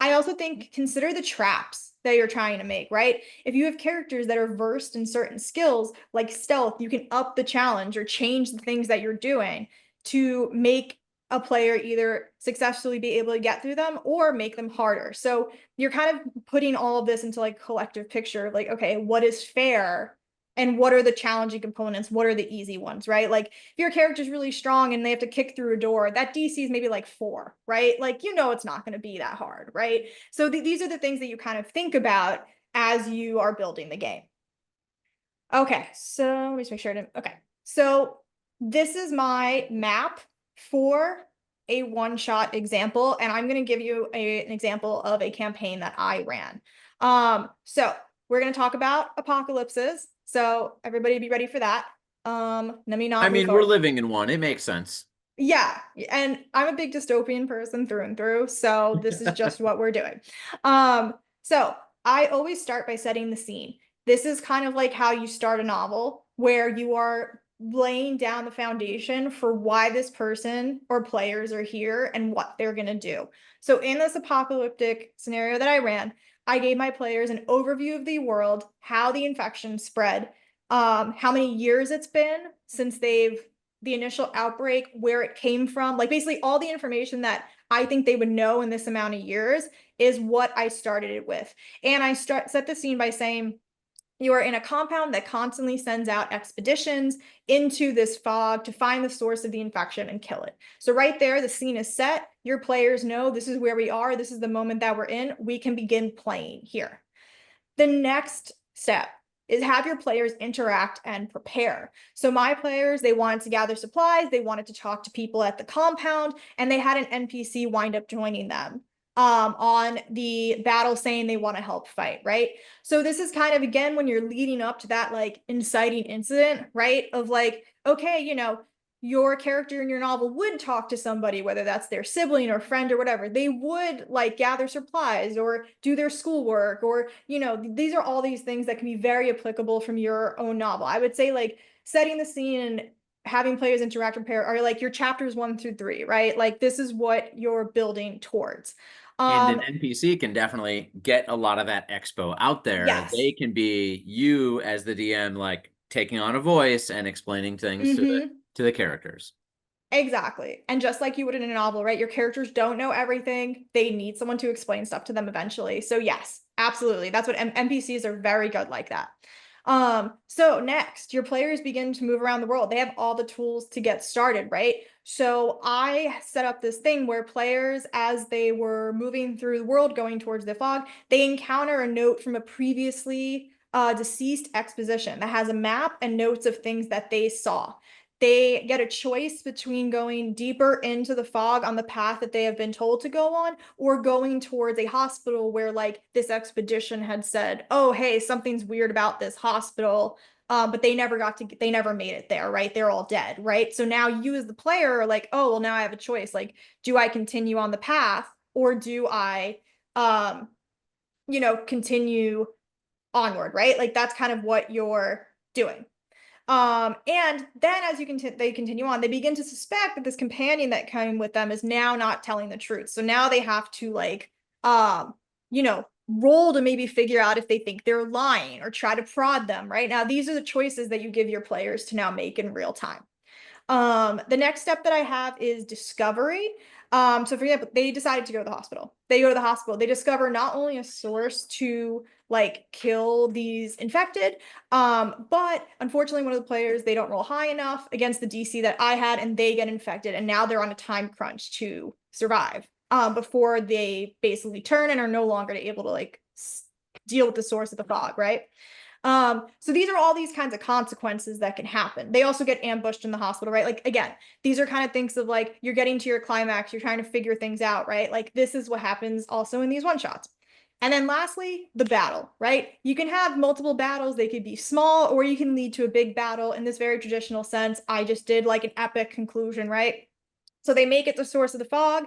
I also think consider the traps that you're trying to make, right? If you have characters that are versed in certain skills like stealth, you can up the challenge or change the things that you're doing to make a player either successfully be able to get through them or make them harder. So you're kind of putting all of this into like a collective picture of like, okay, what is fair and what are the challenging components? What are the easy ones, right? Like if your character's really strong and they have to kick through a door, that DC is maybe like 4, right? Like, it's not going to be that hard, right? So these are the things that you kind of think about as you are building the game. Okay, so let me just make sure I didn't. Okay, so this is my map for a one-shot example, and I'm going to give you an example of a campaign that I ran. So we're going to talk about apocalypses. So everybody be ready for that. Let me I not move mean, we're forward. living in one. It makes sense. Yeah, and I'm a big dystopian person through and through, so this is just what we're doing. So I always start by setting the scene. This is kind of like how you start a novel, where you are laying down the foundation for why this person or players are here and what they're going to do. So in this apocalyptic scenario that I ran, I gave my players an overview of the world, how the infection spread, how many years it's been since the initial outbreak, where it came from, like basically all the information that I think they would know in this amount of years is what I started it with. And I set the scene by saying, you are in a compound that constantly sends out expeditions into this fog to find the source of the infection and kill it. So right there, the scene is set. Your players know this is where we are. This is the moment that we're in. We can begin playing here. The next step is have your players interact and prepare. So my players, they wanted to gather supplies, they wanted to talk to people at the compound, and they had an NPC wind up joining them on the battle saying they want to help fight, right? So this is kind of, again, when you're leading up to that like inciting incident, right? Of like, okay, your character in your novel would talk to somebody, whether that's their sibling or friend or whatever. They would like gather supplies or do their schoolwork, or, these are all these things that can be very applicable from your own novel. I would say like setting the scene and having players interact and pair are like your chapters 1 through 3, right? Like this is what you're building towards. And an Um, NPC can definitely get a lot of that expo out there. yes. They can be you as the DM, like taking on a voice and explaining things to the Mm-hmm. characters. Exactly. And just like you would in a novel, right? Your characters don't know everything. They need someone to explain stuff to them eventually. So yes, absolutely. That's what NPCs are very good like that. So next, your players begin to move around the world. They have all the tools to get started, right? So I set up this thing where players, as they were moving through the world, going towards the fog, they encounter a note from a previously deceased exposition that has a map and notes of things that they saw. They get a choice between going deeper into the fog on the path that they have been told to go on, or going towards a hospital where, like, this expedition had said, oh, hey, something's weird about this hospital. But they never made it there, right? They're all dead, right? So now you as the player are like, oh, well, now I have a choice. Like, do I continue on the path, or do I, um, continue onward, right? Like, that's kind of what you're doing. And then as they continue on, they begin to suspect that this companion that came with them is now not telling the truth. So now they have to, like, um, roll to maybe figure out if they think they're lying, or try to prod them, right? Now, these are the choices that you give your players to now make in real time. The next step that I have is discovery. So for example, they decided to go to the hospital. They go to the hospital. They discover not only a source to, like, kill these infected, but unfortunately one of the players, they don't roll high enough against the DC that I had, and they get infected, and now they're on a time crunch to survive, before they basically turn and are no longer able to, like, deal with the source of the fog, right? So these are all these kinds of consequences that can happen. They also get ambushed in the hospital, right? Like, again, these are kind of things of, like, you're getting to your climax, you're trying to figure things out, right? Like, this is what happens also in these one shots. And then lastly, the battle, right? You can have multiple battles. They could be small, or you can lead to a big battle in this very traditional sense. I just did, like, an epic conclusion, right? So they make it the source of the fog.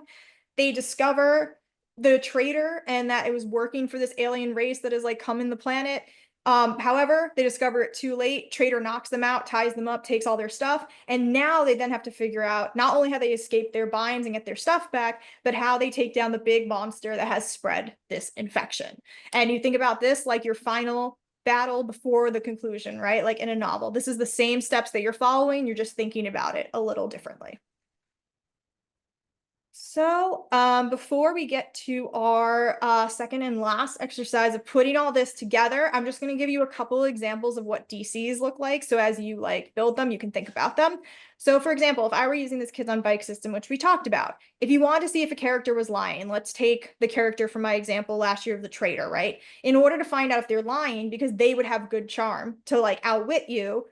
They discover the traitor, and that it was working for this alien race that has, like, come in the planet. However, they discover it too late. Traitor knocks them out, ties them up, takes all their stuff, and now they then have to figure out not only how they escape their binds and get their stuff back, but how they take down the big monster that has spread this infection. And you think about this like your final battle before the conclusion, right? Like in a novel, this is the same steps that you're following. You're just thinking about it a little differently. So, before we get to our second and last exercise of putting all this together, I'm just going to give you a couple of examples of what DCs look like. So as you, like, build them, you can think about them. So for example, if I were using this Kids on Bike system, which we talked about, if you wanted to see if a character was lying, let's take the character from my example last year of the traitor, right? In order to find out if they're lying, because they would have good charm to, like, outwit you,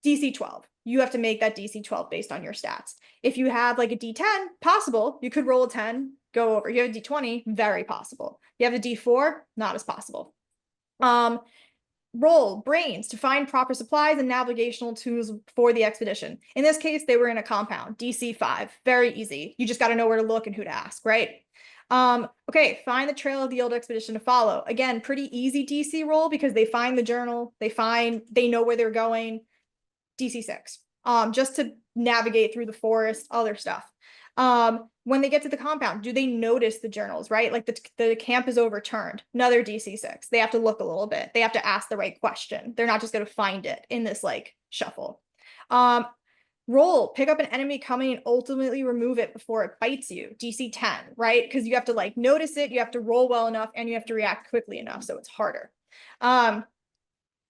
DC 12. You have to make that DC 12 based on your stats. If you have, like, a D10, possible. You could roll a 10, go over. You have a D20, very possible. You have a D4, not as possible. Roll brains to find proper supplies and navigational tools for the expedition. In this case, they were in a compound, DC 5, very easy. You just got to know where to look and who to ask, right? Okay, find the trail of the old expedition to follow. Again, pretty easy DC roll, because they find the journal, they know where they're going. DC 6, just to navigate through the forest, other stuff. When they get to the compound, do they notice the journals, right? Like the camp is overturned, another DC 6. They have to look a little bit. They have to ask the right question. They're not just going to find it in this, like, shuffle. Roll, pick up an enemy coming and ultimately remove it before it bites you. DC 10, right? Because you have to, like, notice it, you have to roll well enough, and you have to react quickly enough, so it's harder.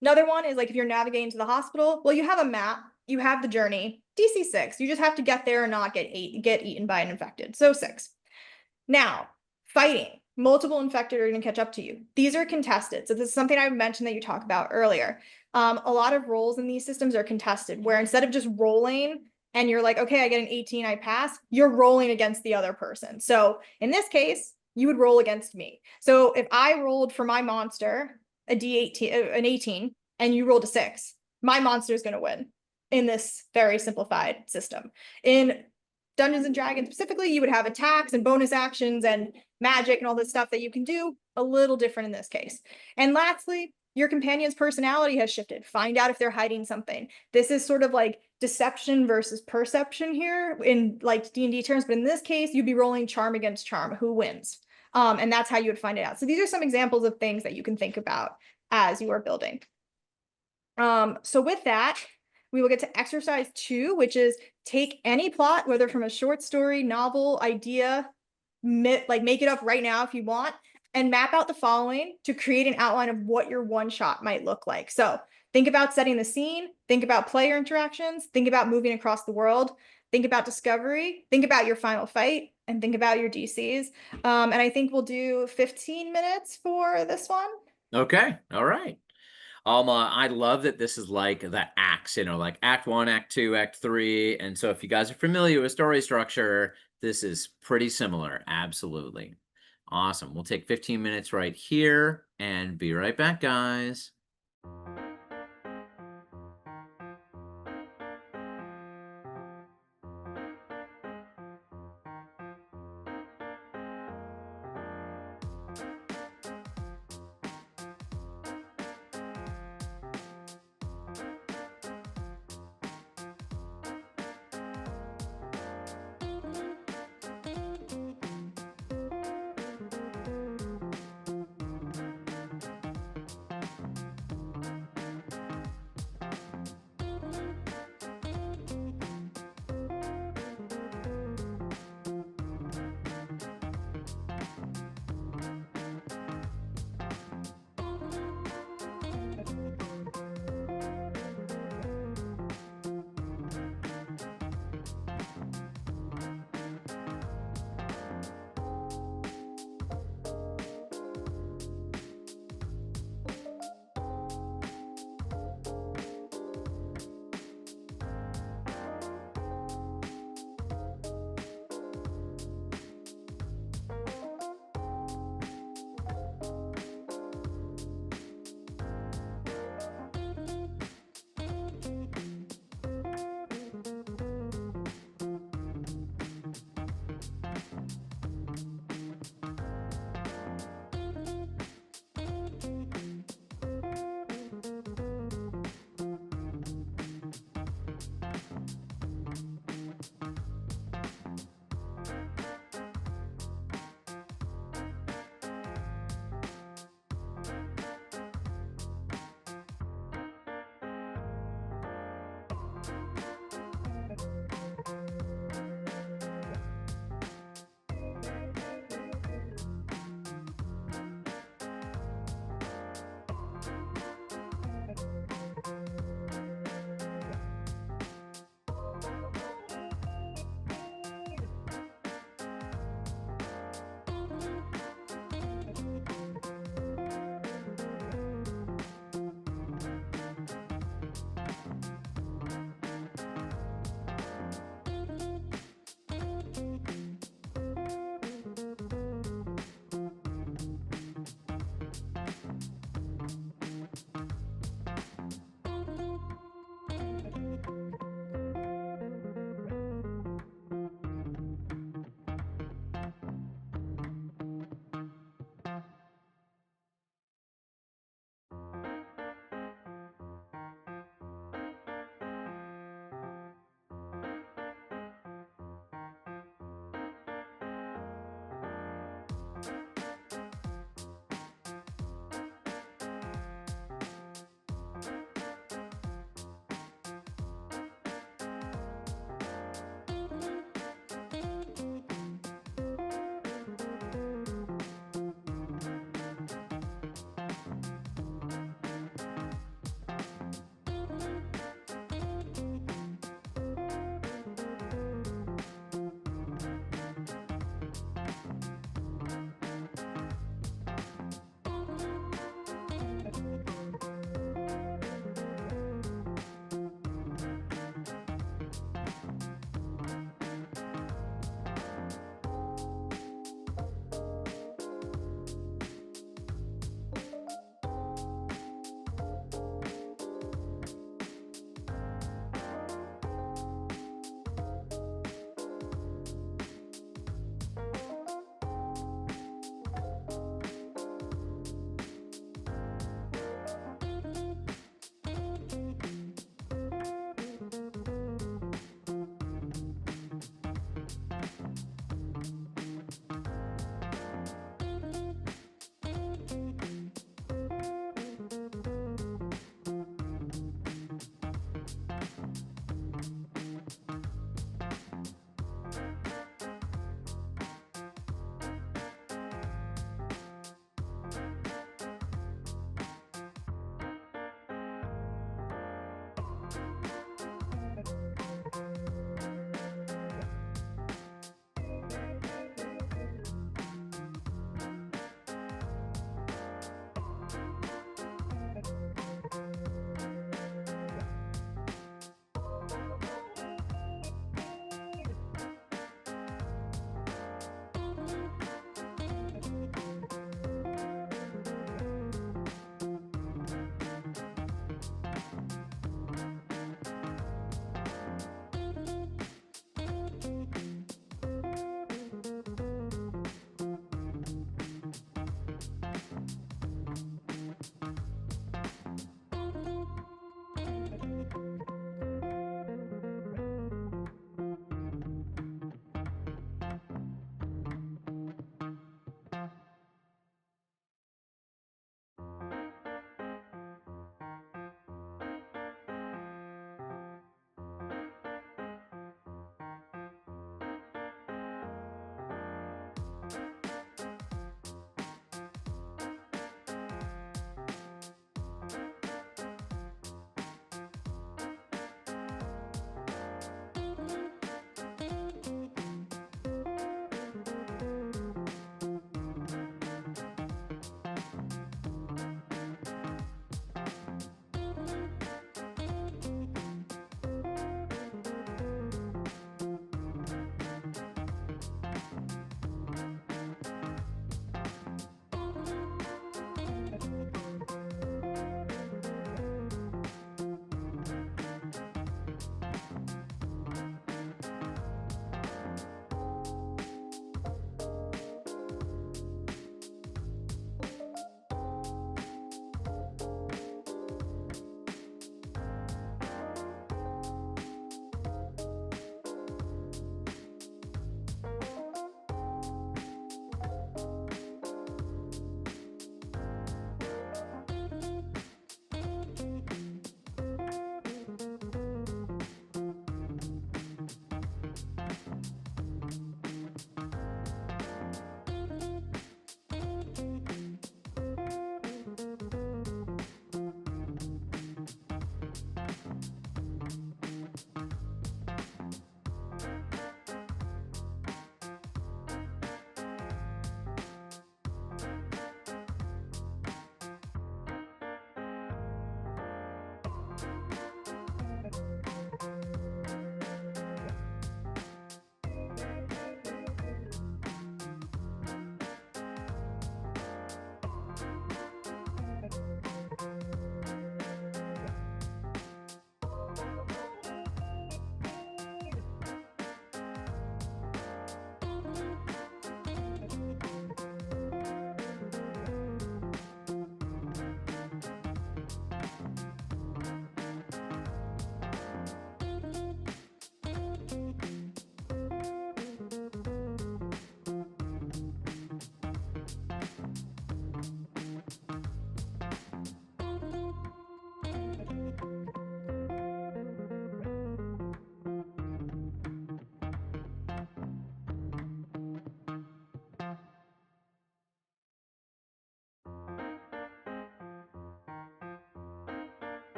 Another one is, like, if you're navigating to the hospital, well, you have a map, you have the journey, DC 6. You just have to get there and not get eaten by an infected. So 6. Now, fighting. Multiple infected are going to catch up to you. These are contested. So this is something I mentioned that you talked about earlier. A lot of rolls in these systems are contested, where instead of just rolling and you're like, okay, I get an 18, I pass, you're rolling against the other person. So in this case, you would roll against me. So if I rolled for my monster a D18, an 18, and you rolled a 6, my monster is going to win in this very simplified system. In Dungeons and Dragons specifically, you would have attacks and bonus actions and magic and all this stuff that you can do, a little different in this case. And lastly, your companion's personality has shifted. Find out if they're hiding something. This is sort of like deception versus perception here in, like, D&D terms, but in this case, you'd be rolling charm against charm. Who wins? And that's how you would find it out. So these are some examples of things that you can think about as you are building. So with that, we will get to exercise 2, which is take any plot, whether from a short story, novel, idea, like, make it up right now if you want, and map out the following to create an outline of what your one shot might look like. So Think about setting the scene, think about player interactions, think about moving across the world, think about discovery, think about your final fight, and think about your DCs. And I think we'll do 15 minutes for this one. Okay, all right. I love that this is like the acts, like Act One, Act Two, Act Three. And so if you guys are familiar with story structure, this is pretty similar. Absolutely. Awesome. We'll take 15 minutes right here and be right back, guys.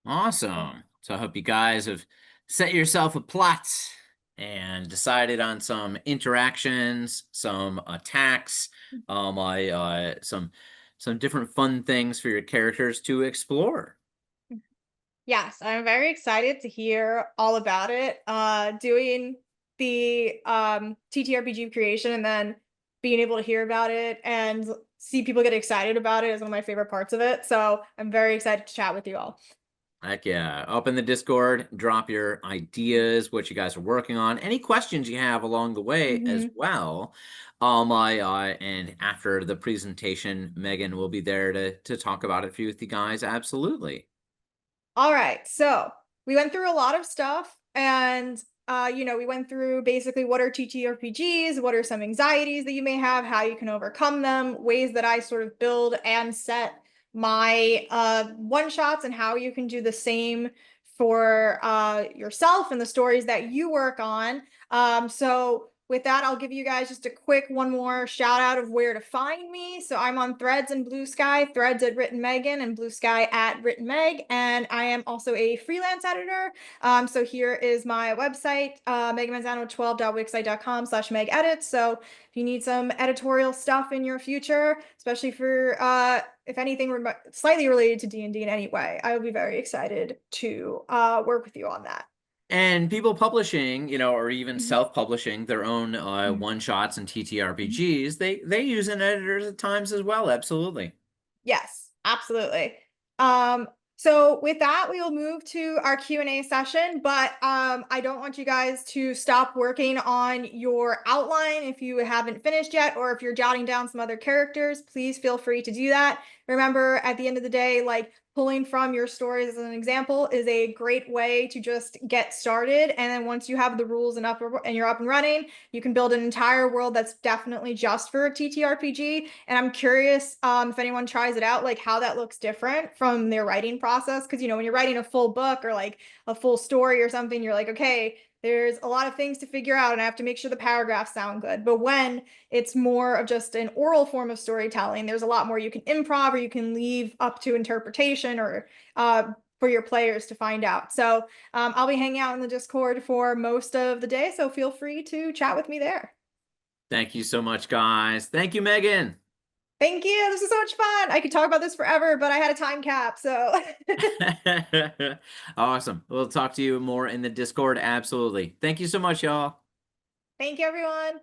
Awesome. So I hope you guys have set yourself a plot and decided on some interactions, some attacks, some different fun things for your characters to explore. Yes, I'm very excited to hear all about it. Doing the TTRPG creation and then being able to hear about it and see people get excited about it is one of my favorite parts of it. So I'm very excited to chat with you all. Heck yeah. Open the Discord, drop your ideas, what you guys are working on, any questions you have along the way as Mhm. well. And after the presentation, Megan will be there to talk about it for you with you guys. Absolutely. All right. So we went through a lot of stuff and we went through basically what are TTRPGs, what are some anxieties that you may have, how you can overcome them, ways that I sort of build and set my one shots and how you can do the same for yourself and the stories that you work on. So with that, I'll give you guys just a quick one more shout out of where to find me. So I'm on Threads and Blue Sky, Threads at Written Megan and Blue Sky at Written Meg. And I am also a freelance editor. So here is my website, meganmanzano12.wixsite.com/meg edits. So if you need some editorial stuff in your future, especially for if anything slightly related to D&D in any way, I would be very excited to work with you on that. And people publishing, or even Mhm. self-publishing their own Mhm. one-shots and Mhm. TTRPGs, they use an editor at times as well. Absolutely. Yes, absolutely. Um, so with that, we will move to our Q&A session, but I don't want you guys to stop working on your outline if you haven't finished yet, or if you're jotting down some other characters, please feel free to do that. Remember, at the end of the day, like pulling from your stories as an example is a great way to just get started. And then once you have the rules and you're up and running, you can build an entire world that's definitely just for a TTRPG. And I'm curious if anyone tries it out, like how that looks different from their writing process. Because, when you're writing a full book or like a full story or something, you're like, okay, there's a lot of things to figure out and I have to make sure the paragraphs sound good. But when it's more of just an oral form of storytelling, there's a lot more you can improv or you can leave up to interpretation or for your players to find out. So I'll be hanging out in the Discord for most of the day. So feel free to chat with me there. Thank you so much, guys. Thank you, Megan. Thank you. This was so much fun. I could talk about this forever, but I had a time cap. So Awesome. We'll talk to you more in the Discord. Absolutely. Thank you so much, y'all. thank you, everyone.